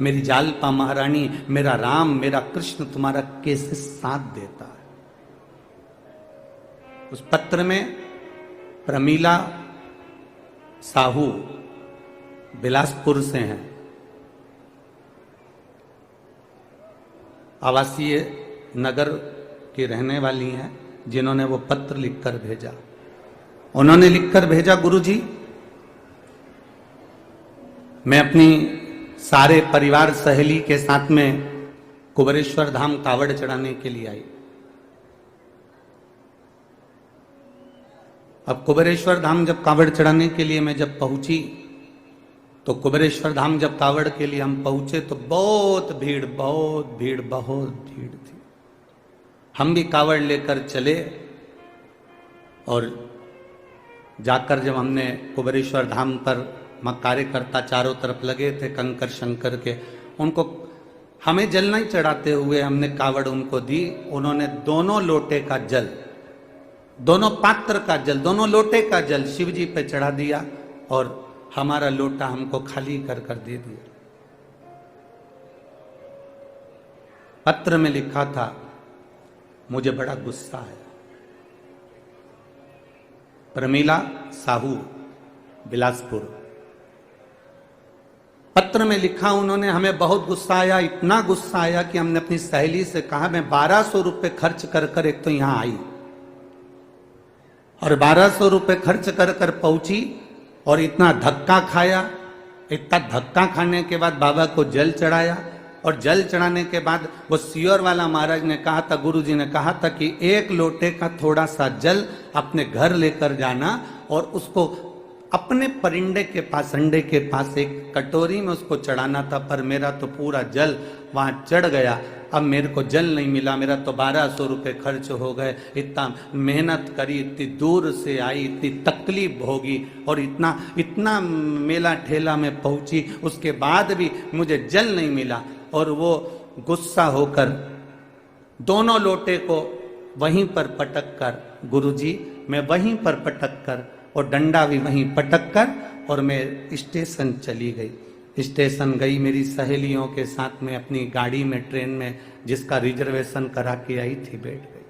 मेरी जालपा महारानी, मेरा राम, मेरा कृष्ण तुम्हारा कैसे साथ देता है। उस पत्र में प्रमीला साहू बिलासपुर से हैं, आवासीय नगर की रहने वाली हैं, जिन्होंने वो पत्र लिखकर भेजा। उन्होंने लिखकर भेजा, गुरुजी मैं अपनी सारे परिवार सहेली के साथ में कुबेरेश्वर धाम कावड़ चढ़ाने के लिए आई। अब कुबेरेश्वर धाम जब कावड़ चढ़ाने के लिए मैं जब पहुंची, तो कुबेरेश्वर धाम जब कावड़ के लिए हम पहुंचे तो बहुत भीड़ थी। हम भी कावड़ लेकर चले और जाकर जब हमने कुबेरेश्वर धाम पर कार्यकर्ता चारों तरफ लगे थे कंकर शंकर के, उनको हमें जल नहीं चढ़ाते हुए हमने कावड़ उनको दी। उन्होंने दोनों लोटे का जल, दोनों पात्र का जल, दोनों लोटे का जल शिव जी पे चढ़ा दिया और हमारा लोटा हमको खाली कर कर दे दिया। पत्र में लिखा था, मुझे बड़ा गुस्सा है। प्रमीला साहू बिलासपुर। पत्र में लिखा उन्होंने, हमें बहुत गुस्सा आया, इतना गुस्सा आया कि हमने अपनी सहेली से कहा मैं 1200 रुपए खर्च कर कर एक तो यहां आई और 1200 रुपए खर्च कर कर पहुंची और इतना धक्का खाया। इतना धक्का खाने के बाद बाबा को जल चढ़ाया और जल चढ़ाने के बाद वो सियोर वाला महाराज ने कहा था, गुरु जी ने कहा था कि एक लोटे का थोड़ा सा जल अपने घर लेकर जाना और उसको अपने परिंदे के पास, अंडे के पास एक कटोरी में उसको चढ़ाना था। पर मेरा तो पूरा जल वहां चढ़ गया, अब मेरे को जल नहीं मिला, मेरा तो 1200 रुपये खर्च हो गए। इतना मेहनत करी, इतनी दूर से आई, इतनी तकलीफ भोगी और इतना मेला ठेला में पहुंची, उसके बाद भी मुझे जल नहीं मिला। और वो गुस्सा होकर दोनों लोटे को वहीं पर पटक कर, गुरुजी मैं वहीं पर पटक कर और डंडा भी वहीं पटक कर और मैं स्टेशन चली गई। स्टेशन गई मेरी सहेलियों के साथ में अपनी गाड़ी में, ट्रेन में जिसका रिजर्वेशन करा के आई थी, बैठ गई।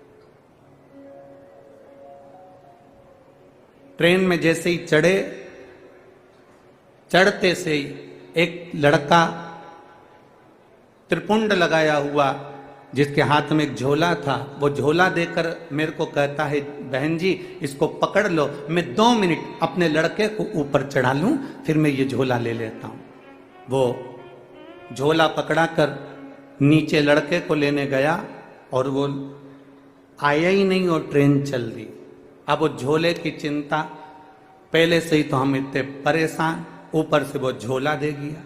ट्रेन में जैसे ही चढ़े, चढ़ते से ही एक लड़का त्रिपुंड लगाया हुआ जिसके हाथ में एक झोला था, वो झोला देकर मेरे को कहता है, बहन जी इसको पकड़ लो, मैं 2 मिनट अपने लड़के को ऊपर चढ़ा लूं, फिर मैं ये झोला ले लेता हूं। वो झोला पकड़ा कर नीचे लड़के को लेने गया और वो आया ही नहीं और ट्रेन चल दी। अब वो झोले की चिंता, पहले से ही तो हम इतने परेशान, ऊपर से वो झोला दे गया।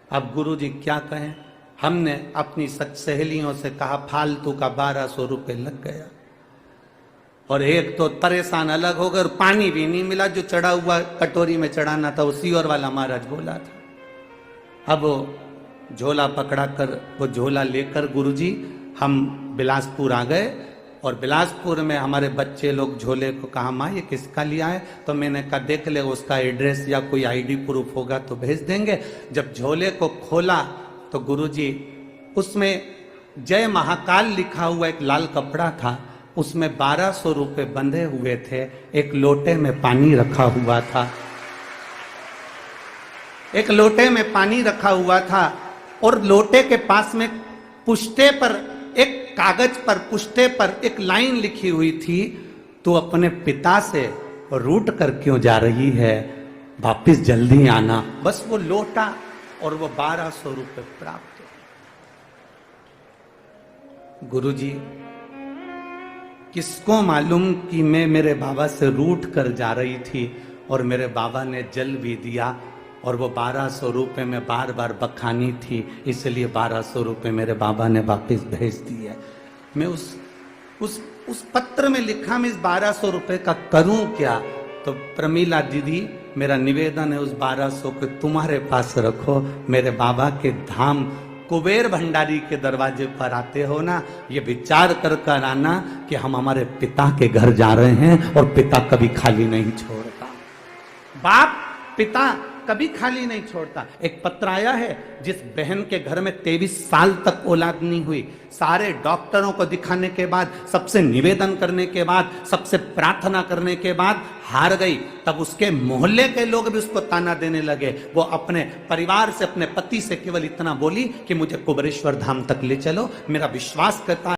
अब गुरु जी क्या कहें, हमने अपनी सहेलियों से कहा फालतू का 1200 रुपये लग गया और एक तो परेशान अलग हो गए और पानी भी नहीं मिला, जो चढ़ा हुआ कटोरी में चढ़ाना था वो सियोर वाला महाराज बोला था। अब वो झोला पकड़ा कर, वो झोला लेकर गुरुजी हम बिलासपुर आ गए और बिलासपुर में हमारे बच्चे लोग झोले को कहा, माँ ये किसका लिया है? तो मैंने कहा देख ले, उसका एड्रेस या कोई ID प्रूफ होगा तो भेज देंगे। जब झोले को खोला तो गुरुजी उसमें जय महाकाल लिखा हुआ एक लाल कपड़ा था, उसमें 1200 रुपये बंधे हुए थे, एक लोटे में पानी रखा हुआ था, एक लोटे में पानी रखा हुआ था और लोटे के पास में पुष्टे पर, एक कागज पर पुष्टे पर एक लाइन लिखी हुई थी, तू अपने पिता से रूठ कर क्यों जा रही है, वापिस जल्दी आना। बस वो लोटा और वो 1200 रुपये प्राप्त। गुरुजी किसको मालूम कि मैं मेरे बाबा से रूठ कर जा रही थी और मेरे बाबा ने जल भी दिया और वो 1200 रुपये में बार बार बखानी थी, इसलिए 1200 रुपये मेरे बाबा ने वापस भेज दिए। मैं उस पत्र में लिखा मैं इस 1200 रुपये का करूं क्या? तो प्रमीला दीदी मेरा निवेदन है, उस 1200 को तुम्हारे पास रखो, मेरे बाबा के धाम कुबेर भंडारी के दरवाजे पर आते हो ना, ये विचार कर कर आना कि हम हमारे पिता के घर जा रहे हैं और पिता कभी खाली नहीं छोड़ता। बाप पिता कभी खाली नहीं छोड़ता। एक पत्र आया है जिस बहन के घर में 23 साल तक औलाद नहीं हुई, सारे डॉक्टरों को दिखाने के बाद, सबसे निवेदन करने के बाद, सबसे प्रार्थना करने के बाद हार गई, तब उसके मोहल्ले के लोग भी उसको ताना देने लगे। वो अपने परिवार से, अपने पति से केवल इतना बोली कि मुझे कुबरेश्वर धाम तक ले चलो, मेरा विश्वास करता